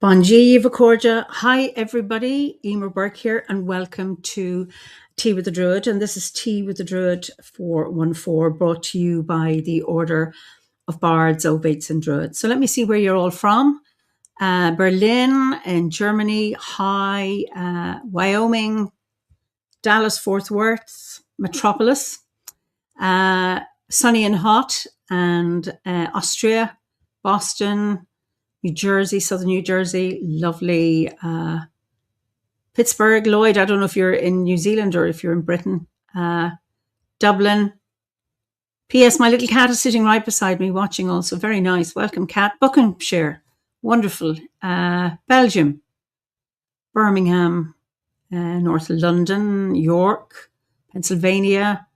Bonji Vacorja. Hi, everybody. Emer Burke here, and welcome to Tea with the Druid. And this is Tea with the Druid 414, brought to you by the Order of Bards, Ovates, and Druids. So let me see where you're all from. Berlin in Germany. Hi, Wyoming, Dallas, Fort Worth, Metropolis, sunny and hot, and Austria, Boston, New Jersey, southern New Jersey, lovely. Pittsburgh, Lloyd, I don't know if you're in New Zealand or if you're in Britain. Dublin. P.S. My little cat is sitting right beside me watching also. Very nice. Welcome, cat. Buckinghamshire. Wonderful. Belgium. Birmingham. North London. York. Pennsylvania.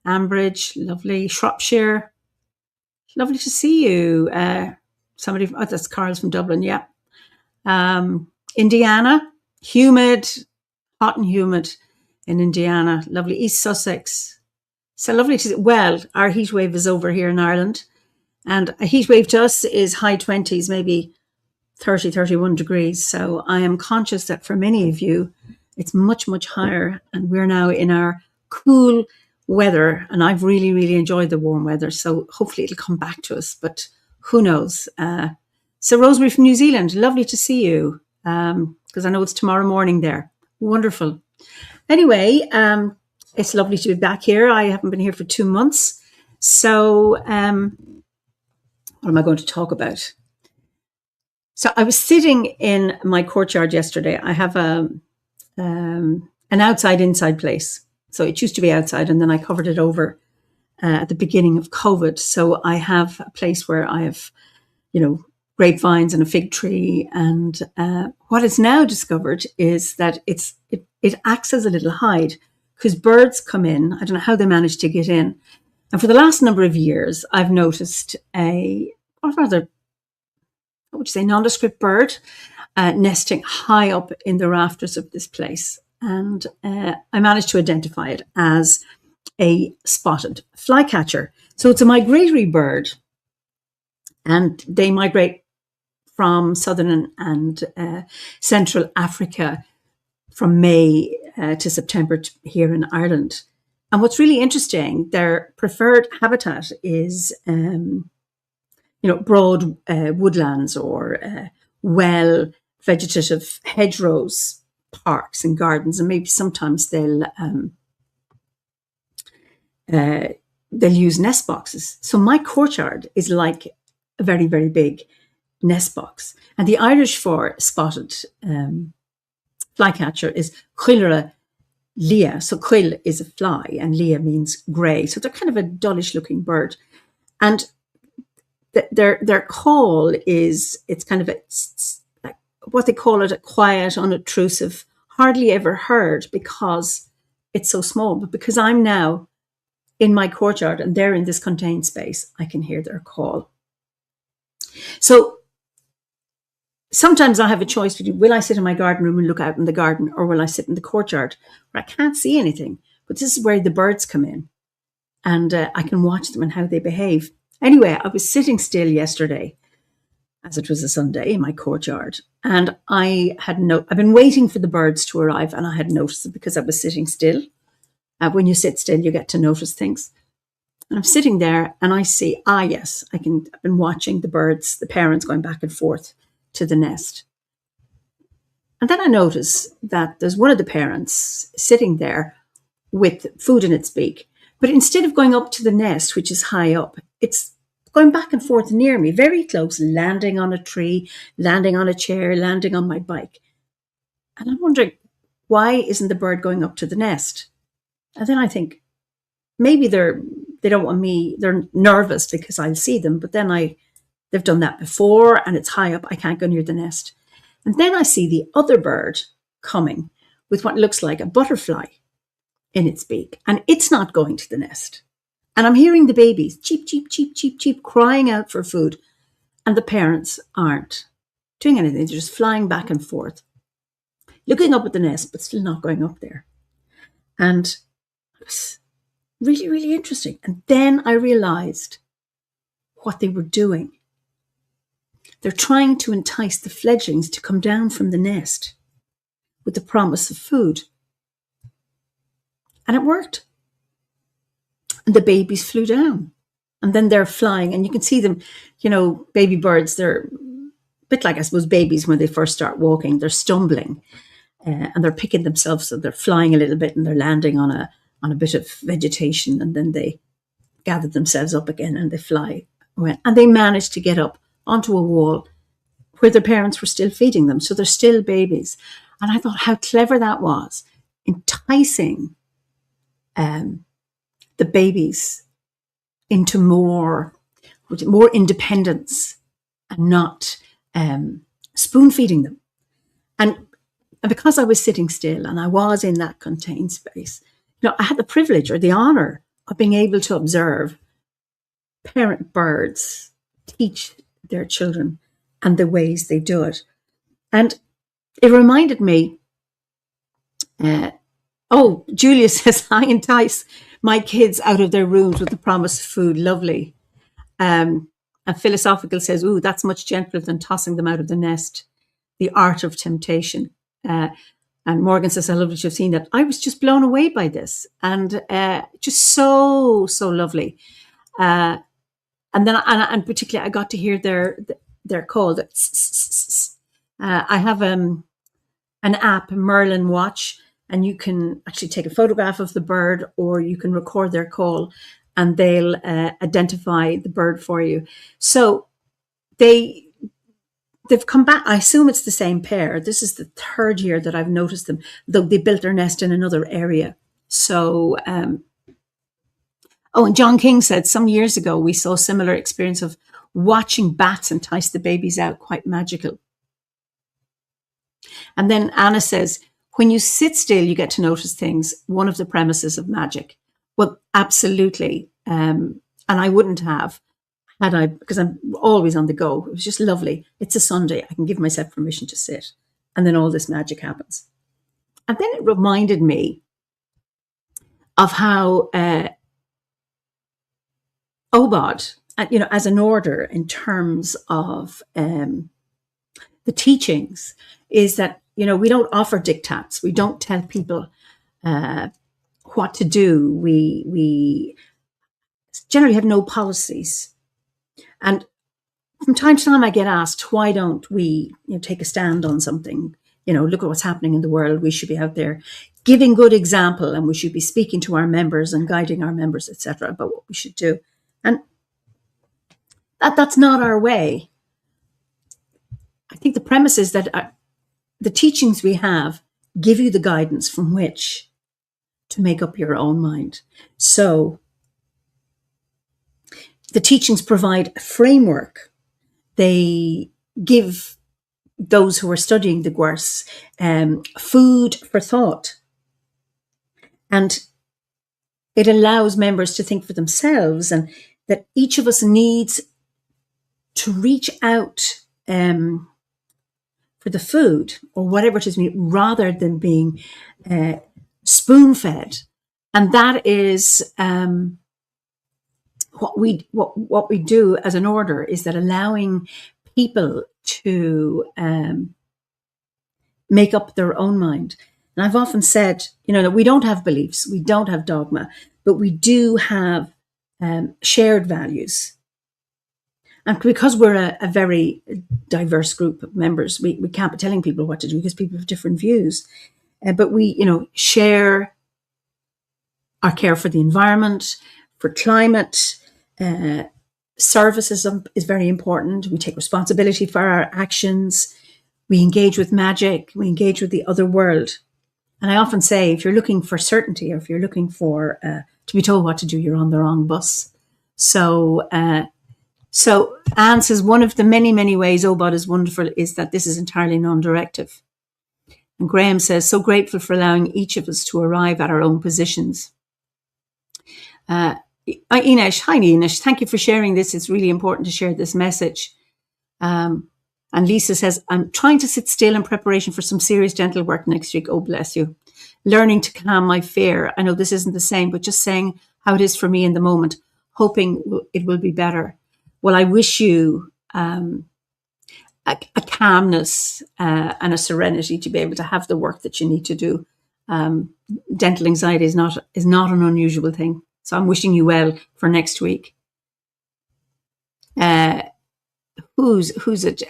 Ambridge. Lovely. Shropshire. Lovely to see you. That's Carl's from Dublin, yeah. Indiana, humid, hot and humid in Indiana. Lovely. East Sussex. So lovely to see. Well, our heat wave is over here in Ireland. And a heat wave to us is high 20s, maybe 30, 31 degrees. So I am conscious that for many of you, it's much, much higher. And we're now in our cool weather. And I've really, really enjoyed the warm weather. So hopefully it'll come back to us. But who knows? So Rosemary from New Zealand, lovely to see you, because I know it's tomorrow morning there. Wonderful. Anyway, it's lovely to be back here. I haven't been here for 2 months. So what am I going to talk about? So I was sitting in my courtyard yesterday. I have an outside-inside place. So it used to be outside, and then I covered it over at the beginning of COVID. So I have a place where I have, grapevines and a fig tree. And what is now discovered is that it acts as a little hide because birds come in. I don't know how they manage to get in. And for the last number of years, I've noticed nondescript bird nesting high up in the rafters of this place. And I managed to identify it as a spotted flycatcher. So it's a migratory bird, and they migrate from southern and central Africa from May to September here in Ireland. And what's really interesting, their preferred habitat is, broad woodlands or well vegetative hedgerows, parks and gardens, and maybe sometimes they'll use nest boxes. So my courtyard is like a very, very big nest box. And the Irish for spotted flycatcher is Cuilra Lea. So Cuil is a fly and Lea means grey. So they're kind of a dullish looking bird. And their call is, it's kind of like what they call it, a quiet, unobtrusive, hardly ever heard because it's so small. But because I'm now in my courtyard and they're in this contained space, I can hear their call. So sometimes I have a choice to do, will I sit in my garden room and look out in the garden, or will I sit in the courtyard where I can't see anything? But this is where the birds come in, and I can watch them and how they behave. Anyway, I was sitting still yesterday, as it was a Sunday, in my courtyard, and I've been waiting for the birds to arrive, and I had noticed it because I was sitting still. When you sit still, you get to notice things. And I'm sitting there and I see, yes, I've been watching the birds, the parents going back and forth to the nest. And then I notice that there's one of the parents sitting there with food in its beak. But instead of going up to the nest, which is high up, it's going back and forth near me, very close, landing on a tree, landing on a chair, landing on my bike. And I'm wondering, why isn't the bird going up to the nest? And then I think, maybe they don't want me, they're nervous because I'll see them, but then they've done that before and it's high up, I can't go near the nest. And then I see the other bird coming with what looks like a butterfly in its beak, and it's not going to the nest. And I'm hearing the babies, cheep, cheep, cheep, cheep, cheep, crying out for food, and the parents aren't doing anything, they're just flying back and forth, looking up at the nest, but still not going up there. And it was really, really interesting. And then I realized what they were doing. they're trying to entice the fledglings to come down from the nest with the promise of food. And it worked. And the babies flew down. And then they're flying, and you can see them, baby birds, they're a bit like, I suppose, babies when they first start walking. They're stumbling and they're picking themselves, so they're flying a little bit and they're landing on a bit of vegetation, and then they gather themselves up again and they fly. And they managed to get up onto a wall where their parents were still feeding them. So they're still babies. And I thought how clever that was, enticing the babies into more independence and not spoon feeding them. And because I was sitting still and I was in that contained space, I had the privilege or the honor of being able to observe parent birds teach their children and the ways they do it. And it reminded me, Julia says, I entice my kids out of their rooms with the promise of food. Lovely. And Philosophical says, that's much gentler than tossing them out of the nest. The art of temptation. And Morgan says, I love that you've seen that. I was just blown away by this, and just so lovely. And then, and particularly, I got to hear their call. I have an app, Merlin Watch, and you can actually take a photograph of the bird, or you can record their call, and they'll identify the bird for you. So they've come back. I assume it's the same pair. This is the third year that I've noticed them, though they built their nest in another area. So, and John King said some years ago, we saw a similar experience of watching bats entice the babies out, quite magical. And then Anna says, when you sit still, you get to notice things. One of the premises of magic. Well, absolutely. And I wouldn't have, had I, because I'm always on the go. It was just lovely. It's a Sunday. I can give myself permission to sit. And then all this magic happens. And then it reminded me of how OBOD, as an order in terms of the teachings, is that, we don't offer diktats. We don't tell people what to do. We generally have no policies. And from time to time I get asked, why don't we take a stand on something? Look at what's happening in the world. We should be out there giving good example, and we should be speaking to our members and guiding our members, etc., about what we should do. And that's not our way. I think the premise is that the teachings we have give you the guidance from which to make up your own mind. So the teachings provide a framework. They give those who are studying the Gwers food for thought. And it allows members to think for themselves, and that each of us needs to reach out for the food or whatever it is, rather than being spoon-fed. And that is what we do as an order, is that allowing people to make up their own mind. And I've often said, that we don't have beliefs, we don't have dogma, but we do have shared values. And because we're a very diverse group of members, we can't be telling people what to do because people have different views. But we, share our care for the environment, for climate. Service is very important. We take responsibility for our actions. We engage with magic. We engage with the other world. And I often say, if you're looking for certainty, or if you're looking for to be told what to do, you're on the wrong bus. So Anne says, one of the many, many ways OBOD is wonderful is that this is entirely non-directive. And Graham says, so grateful for allowing each of us to arrive at our own positions. Ines, hi Ines, thank you for sharing this. It's really important to share this message. And Lisa says, I'm trying to sit still in preparation for some serious dental work next week. Oh, bless you. Learning to calm my fear. I know this isn't the same, but just saying how it is for me in the moment, hoping it will be better. Well, I wish you a calmness and a serenity to be able to have the work that you need to do. Dental anxiety is not an unusual thing. So I'm wishing you well for next week. Who's it?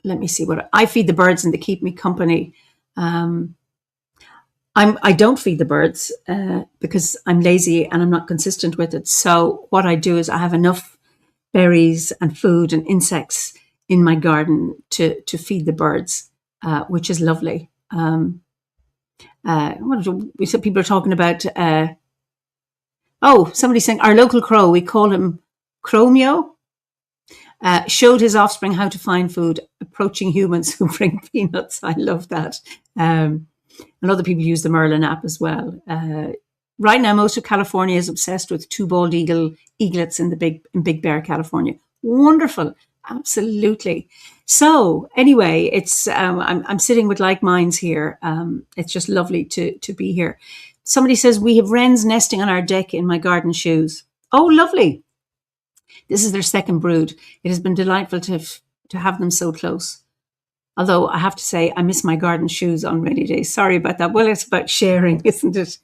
Let me see what I feed the birds and they keep me company. I don't feed the birds because I'm lazy and I'm not consistent with it. So what I do is I have enough berries and food and insects in my garden to feed the birds, which is lovely. We said people are talking about. Somebody's saying our local crow. We call him Chromio. Showed his offspring how to find food, approaching humans who bring peanuts. I love that. And other people use the Merlin app as well. Right now, most of California is obsessed with two bald eaglets in Big Bear, California. Wonderful, absolutely. So anyway, it's I'm sitting with like minds here. It's just lovely to be here. Somebody says we have wrens nesting on our deck in my garden shoes. Oh, lovely. This is their second brood. It has been delightful to have them so close. Although I have to say, I miss my garden shoes on rainy days. Sorry about that. Well, it's about sharing, isn't it?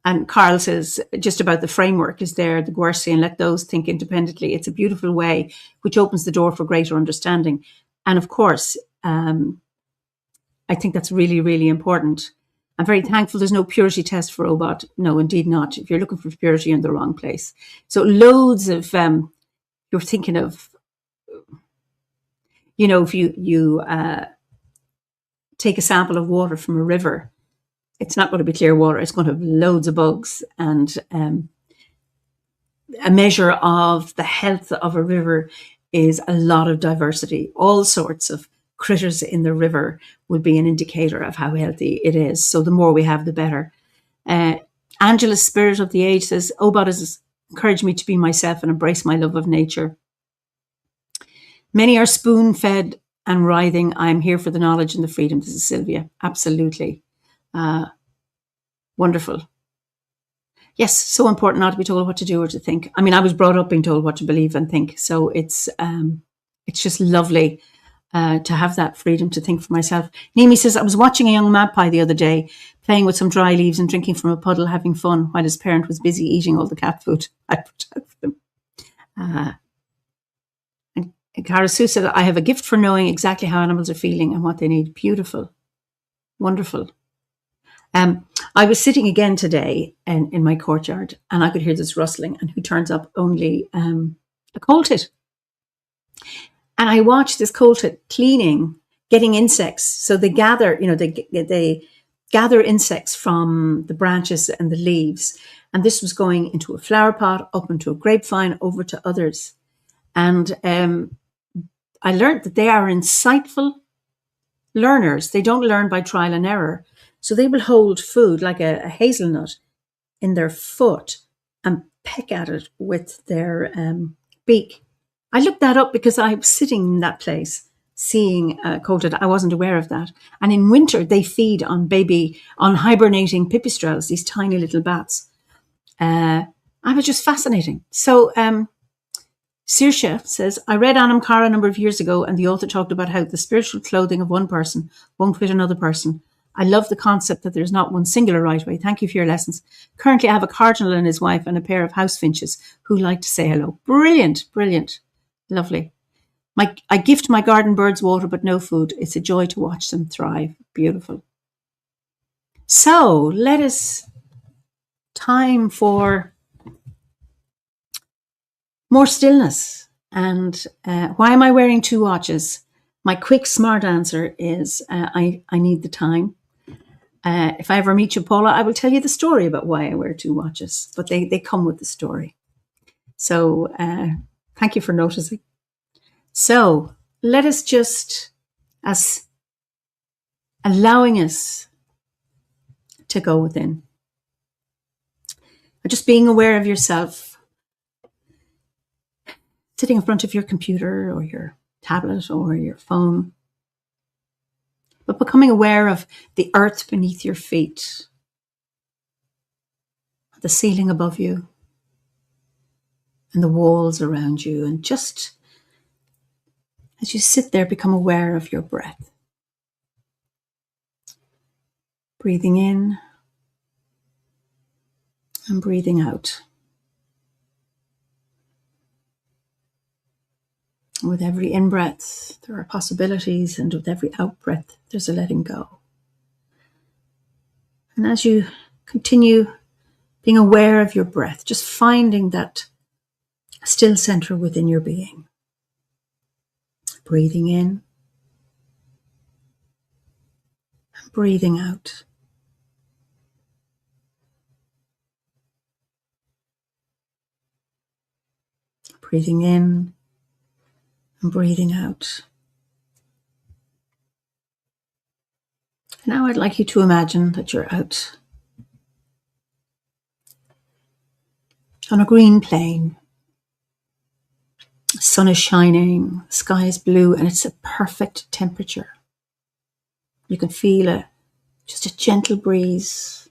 And Carl says, just about the framework is there, the Guerci, and let those think independently. It's a beautiful way, which opens the door for greater understanding. And of course, I think that's really, really important. I'm very thankful there's no purity test for Obot. No, indeed not. If you're looking for purity, you're in the wrong place. So loads of, you're thinking of, if you take a sample of water from a river, it's not going to be clear water. It's going to have loads of bugs. And a measure of the health of a river is a lot of diversity. All sorts of critters in the river will be an indicator of how healthy it is. So the more we have, the better. Angela's Spirit of the Age says, Obot has encouraged me to be myself and embrace my love of nature. Many are spoon-fed and writhing. I am here for the knowledge and the freedom. This is Sylvia. Absolutely. Wonderful. Yes, so important not to be told what to do or to think. I mean, I was brought up being told what to believe and think. So it's just lovely to have that freedom to think for myself. Nimi says, I was watching a young magpie the other day, playing with some dry leaves and drinking from a puddle, having fun, while his parent was busy eating all the cat food I put out for them. And Karasu said, I have a gift for knowing exactly how animals are feeling and what they need. Beautiful. Wonderful. I was sitting again today in my courtyard and I could hear this rustling, and who turns up? Only a coal tit. And I watched this coal tit cleaning, getting insects. So they gather, they gather insects from the branches and the leaves. And this was going into a flower pot, up into a grapevine, over to others. And I learned that they are insightful learners. They don't learn by trial and error. So they will hold food like a hazelnut in their foot and peck at it with their beak. I looked that up because I was sitting in that place seeing coal tit. I wasn't aware of that. And in winter, they feed on hibernating pipistrelles, these tiny little bats. I was just fascinating. So Saoirse says, I read Anam Cara a number of years ago, and the author talked about how the spiritual clothing of one person won't fit another person. I love the concept that there's not one singular right way. Thank you for your lessons. Currently, I have a cardinal and his wife and a pair of house finches who like to say hello. Brilliant, brilliant. Lovely. I gift my garden birds water, but no food. It's a joy to watch them thrive. Beautiful. So time for more stillness. And why am I wearing two watches? My quick, smart answer is I need the time. If I ever meet you, Paula, I will tell you the story about why I wear two watches, but they come with the story. So thank you for noticing. So let us just, as allowing us to go within, just being aware of yourself, sitting in front of your computer or your tablet or your phone, but becoming aware of the earth beneath your feet, the ceiling above you, and the walls around you, and just As you sit there, become aware of your breath. Breathing in and breathing out. With every in-breath, there are possibilities, and with every out-breath, there's a letting go. And as you continue being aware of your breath, just finding that still center within your being. Breathing in and breathing out. Breathing in and breathing out. Now I'd like you to imagine that you're out on a green plain. The sun is shining, the sky is blue, and it's a perfect temperature. You can feel just a gentle breeze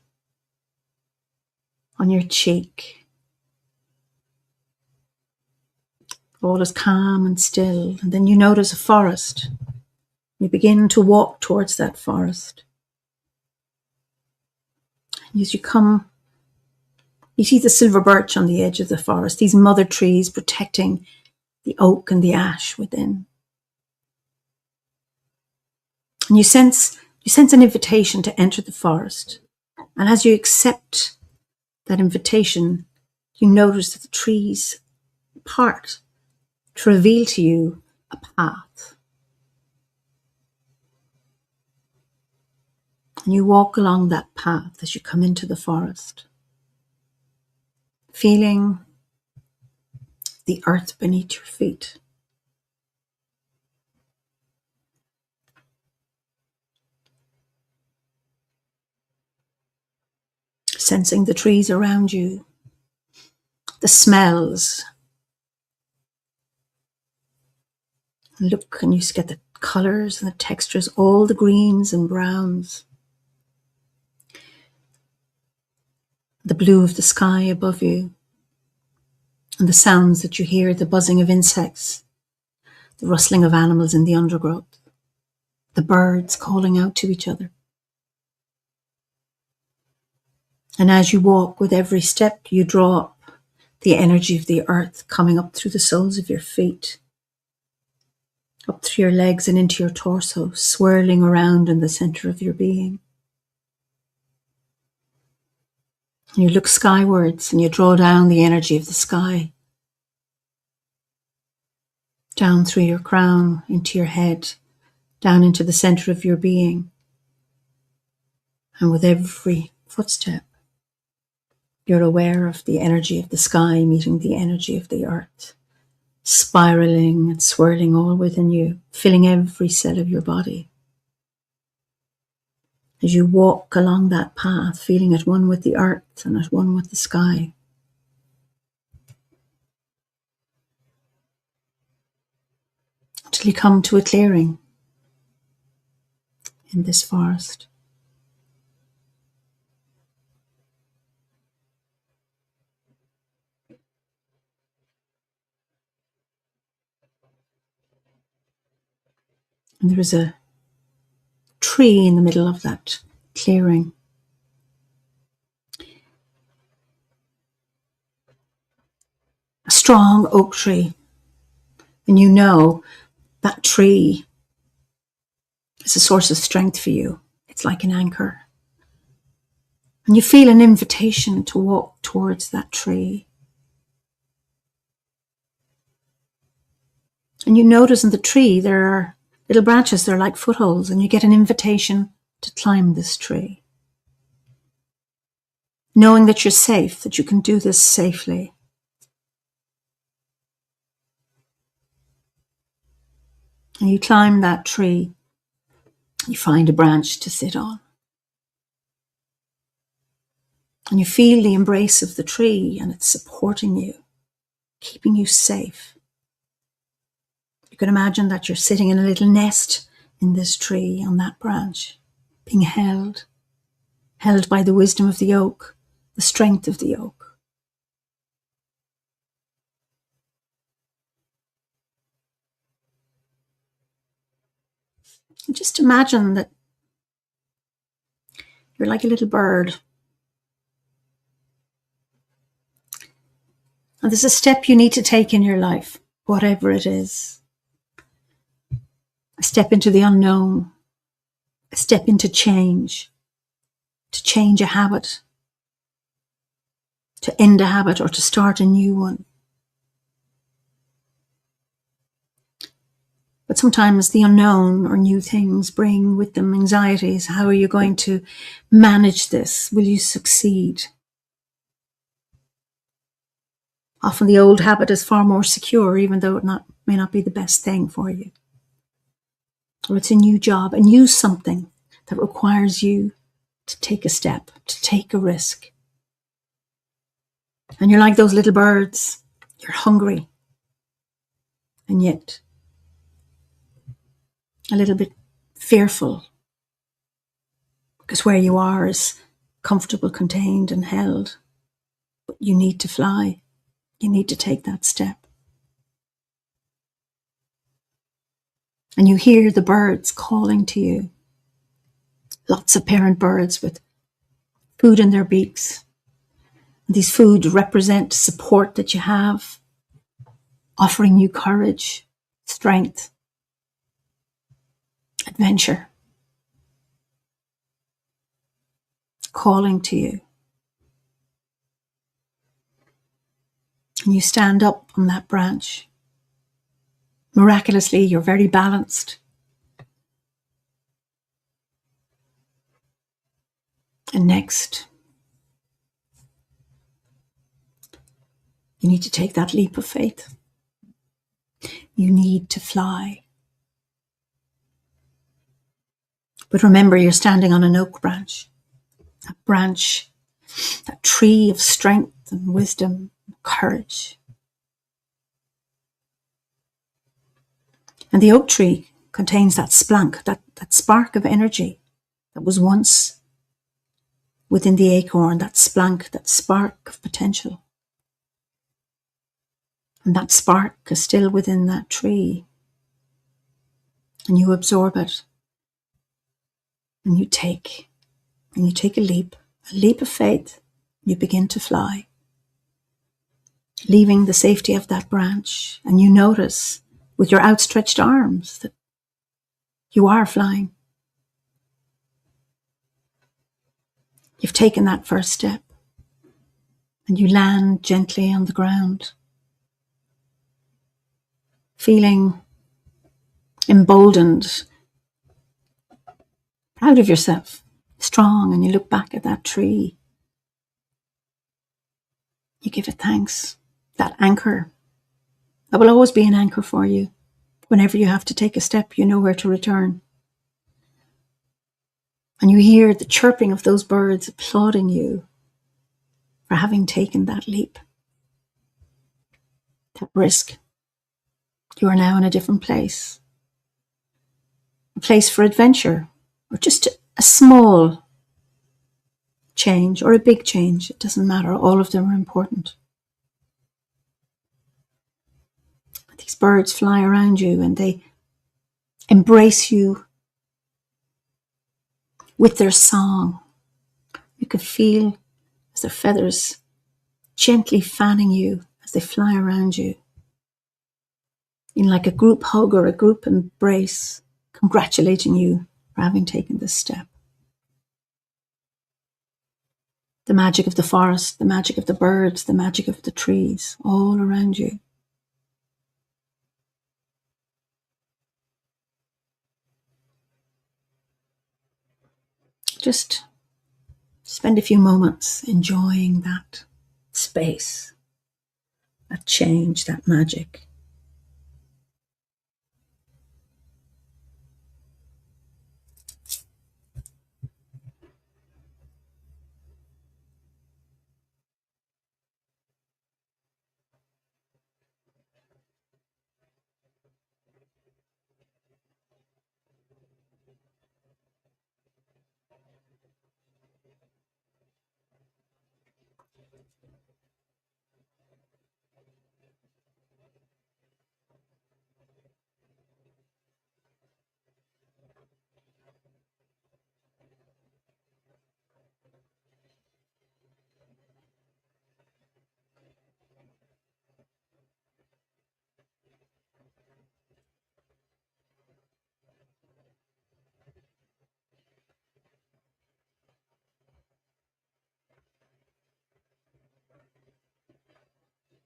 on your cheek. All is calm and still, and then you notice a forest. You begin to walk towards that forest. And as you come, you see the silver birch on the edge of the forest, these mother trees protecting the oak and the ash within. And you sense an invitation to enter the forest. And as you accept that invitation, you notice that the trees part to reveal to you a path. And you walk along that path as you come into the forest, feeling the earth beneath your feet. Sensing the trees around you, the smells. Look, and you get the colors and the textures, all the greens and browns. The blue of the sky above you, and the sounds that you hear, the buzzing of insects, the rustling of animals in the undergrowth, the birds calling out to each other. And as you walk, with every step, you draw up the energy of the earth coming up through the soles of your feet, up through your legs and into your torso, swirling around in the center of your being. And you look skywards and you draw down the energy of the sky, down through your crown, into your head, down into the center of your being. And with every footstep, you're aware of the energy of the sky meeting the energy of the earth, spiraling and swirling all within you, filling every cell of your body. As you walk along that path, feeling at one with the earth and at one with the sky. Until you come to a clearing in this forest. And there is a tree in the middle of that clearing. A strong oak tree. And you know that tree is a source of strength for you. It's like an anchor. And you feel an invitation to walk towards that tree. And you notice in the tree there are little branches, they're like footholds, and you get an invitation to climb this tree. Knowing that you're safe, that you can do this safely. And you climb that tree, you find a branch to sit on. And you feel the embrace of the tree, and it's supporting you, keeping you safe. You can imagine that you're sitting in a little nest in this tree on that branch, being held by the wisdom of the oak, the strength of the oak. And just imagine that you're like a little bird. And there's a step you need to take in your life, whatever it is. A step into the unknown, a step into change, to change a habit, to end a habit, or to start a new one. But sometimes the unknown or new things bring with them anxieties. How are you going to manage this? Will you succeed? Often the old habit is far more secure, even though it may not be the best thing for you. Or it's a new job, a new something that requires you to take a step, to take a risk. And you're like those little birds. You're hungry. And yet a little bit fearful, because where you are is comfortable, contained, and held. But you need to fly. You need to take that step. And you hear the birds calling to you. Lots of parent birds with food in their beaks. These foods represent support that you have, offering you courage, strength, adventure, calling to you. And you stand up on that branch. Miraculously, you're very balanced. And next, you need to take that leap of faith. You need to fly. But remember, you're standing on an oak branch. A branch, that tree of strength and wisdom, and courage. And the oak tree contains that splunk, that spark of energy that was once within the acorn, that splunk, that spark of potential. And that spark is still within that tree. And you absorb it. And you take a leap of faith. You begin to fly, leaving the safety of that branch. And you notice with your outstretched arms that you are flying. You've taken that first step. And you land gently on the ground, feeling emboldened, proud of yourself, strong, and you look back at that tree. You give it thanks. That anchor, that will always be an anchor for you. Whenever you have to take a step, you know where to return. And you hear the chirping of those birds applauding you for having taken that leap, that risk. You are now in a different place. A place for adventure, or just a small change or a big change. It doesn't matter. All of them are important. These birds fly around you and they embrace you with their song. You can feel as their feathers gently fanning you as they fly around you in like a group hug or a group embrace, congratulating you for having taken this step. The magic of the forest, the magic of the birds, the magic of the trees, all around you. Just spend a few moments enjoying that space, that change, that magic.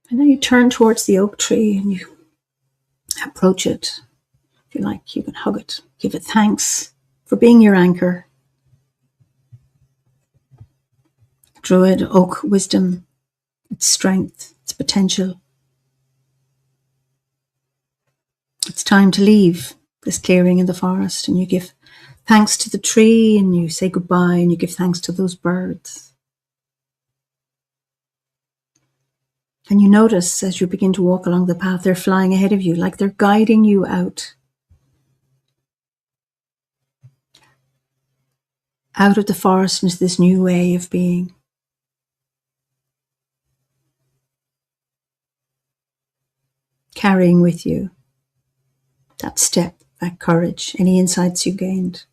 And then you turn towards the oak tree and you approach it. If you like, you can hug it. Give it thanks for being your anchor. Druid, oak, wisdom, its strength, its potential. It's time to leave this clearing in the forest, and you give thanks to the tree and you say goodbye and you give thanks to those birds. And you notice as you begin to walk along the path, they're flying ahead of you, like they're guiding you out of the forest into this new way of being. Carrying with you that step, that courage, any insights you gained,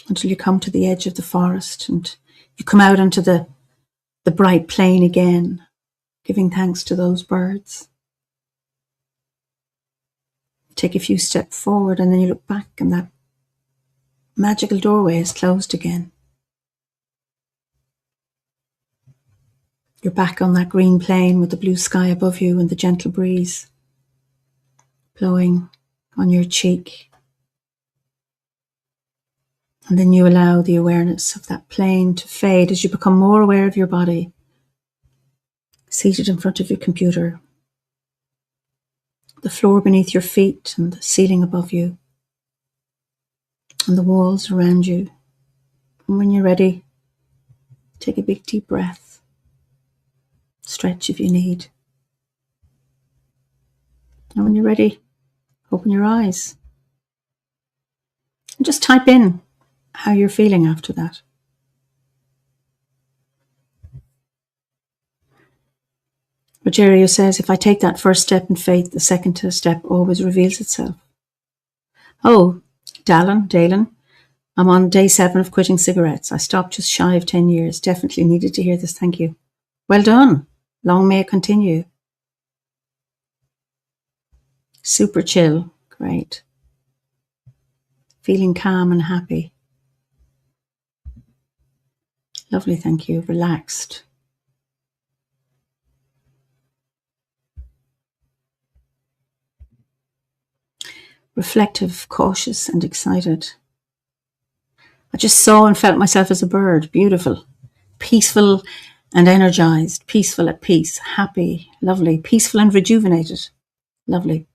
until you come to the edge of the forest and you come out onto the bright plain again, giving thanks to those birds. Take a few steps forward and then you look back and that magical doorway is closed again. You're back on that green plain with the blue sky above you and the gentle breeze blowing on your cheek. And then you allow the awareness of that plain to fade as you become more aware of your body, seated in front of your computer, the floor beneath your feet and the ceiling above you, and the walls around you. And when you're ready, take a big deep breath. Stretch if you need. And when you're ready, open your eyes. And just type in how you're feeling after that. Rogerio says, if I take that first step in faith, the second step always reveals itself. Oh, Dalen, I'm on day 7 of quitting cigarettes. I stopped just shy of 10 years. Definitely needed to hear this. Thank you. Well done. Long may it continue. Super chill. Great. Feeling calm and happy. Lovely, thank you. Relaxed. Reflective, cautious, and excited. I just saw and felt myself as a bird. Beautiful. Peaceful and energized. Peaceful at peace. Happy. Lovely. Peaceful and rejuvenated. Lovely.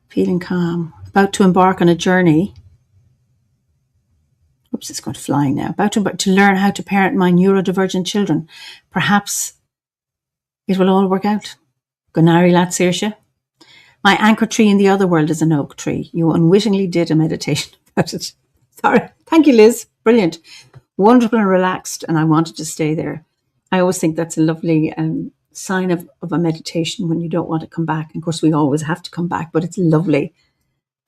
Feeling calm. About to embark on a journey. Oops, it's got flying now. About to learn how to parent my neurodivergent children. Perhaps it will all work out. Gunari Lat Saoirse. My anchor tree in the other world is an oak tree. You unwittingly did a meditation about it. Sorry. Thank you, Liz. Brilliant. Wonderful and relaxed, and I wanted to stay there. I always think that's a lovely sign of a meditation when you don't want to come back. Of course, we always have to come back, but it's lovely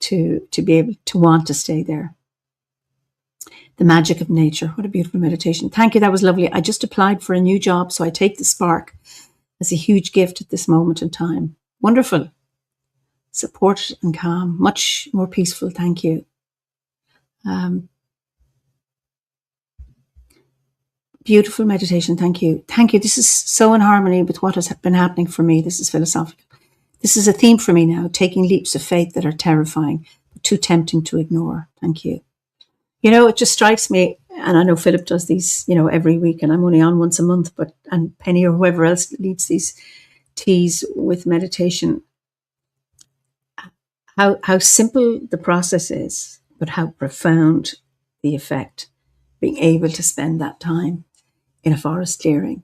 to be able to want to stay there. The magic of nature. What a beautiful meditation. Thank you. That was lovely. I just applied for a new job, so I take the spark as a huge gift at this moment in time. Wonderful. Supported and calm. Much more peaceful. Thank you. Beautiful meditation. Thank you. Thank you. This is so in harmony with what has been happening for me. This is philosophical. This is a theme for me now, taking leaps of faith that are terrifying, but too tempting to ignore. Thank you. You know, it just strikes me, and I know Philip does these, every week, and I'm only on once a month, and Penny or whoever else leads these teas with meditation, how simple the process is, but how profound the effect, being able to spend that time in a forest clearing,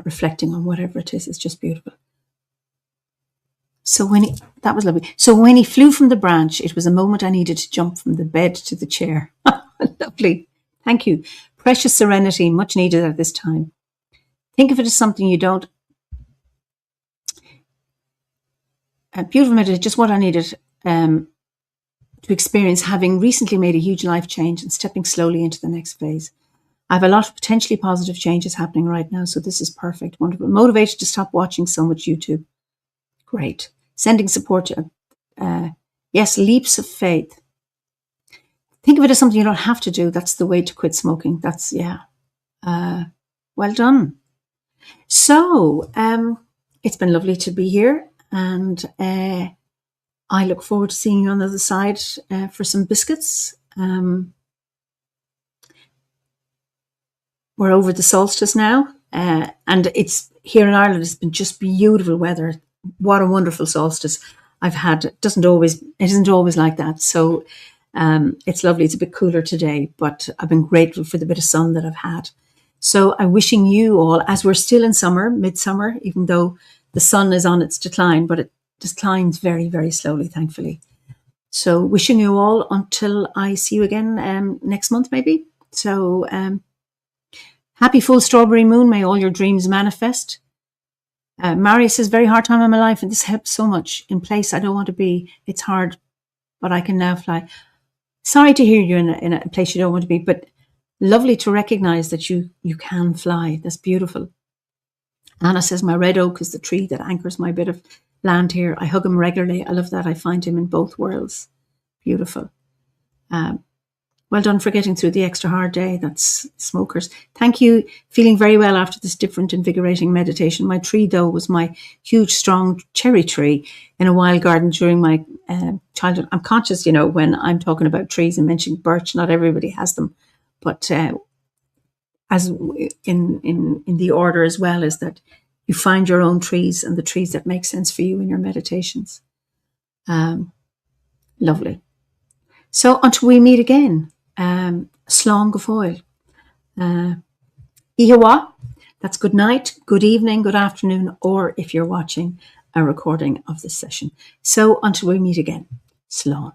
reflecting on whatever it is just beautiful. So that was lovely. So when he flew from the branch, it was a moment I needed to jump from the bed to the chair. Lovely. Thank you. Precious serenity, much needed at this time. Think of it as something you don't. A beautiful meditation, just what I needed to experience, having recently made a huge life change and stepping slowly into the next phase. I have a lot of potentially positive changes happening right now, so this is perfect. Wonderful. Motivated to stop watching so much YouTube. Great. Sending support to, yes, leaps of faith. think of it as something you don't have to do. That's the way to quit smoking. That's, yeah. Well done. So, it's been lovely to be here, and I look forward to seeing you on the other side for some biscuits. We're over the solstice now, and it's here in Ireland. It's been just beautiful weather. What a wonderful solstice I've had. It isn't always like that. So it's lovely. It's a bit cooler today, but I've been grateful for the bit of sun that I've had. So I'm wishing you all, as we're still in summer, midsummer, even though the sun is on its decline, but it declines very, very slowly, thankfully. So wishing you all until I see you again next month, maybe. So happy full strawberry moon. May all your dreams manifest. Maria says, very hard time in my life, and this helps so much. In place I don't want to be. It's hard, but I can now fly. Sorry to hear you in a place you don't want to be, but lovely to recognize that you can fly. That's beautiful. Anna says, my red oak is the tree that anchors my bit of land here. I hug him regularly. I love that. I find him in both worlds. Beautiful. Well done for getting through the extra hard day. That's smokers. Thank you. Feeling very well after this different, invigorating meditation. My tree, though, was my huge, strong cherry tree in a wild garden during my childhood. I'm conscious, when I'm talking about trees and mentioning birch, not everybody has them. But as in the order as well, is that you find your own trees and the trees that make sense for you in your meditations. Lovely. So until we meet again, slán go fóill. Ihawa, that's good night, good evening, good afternoon, or if you're watching a recording of this session. So until we meet again, slán.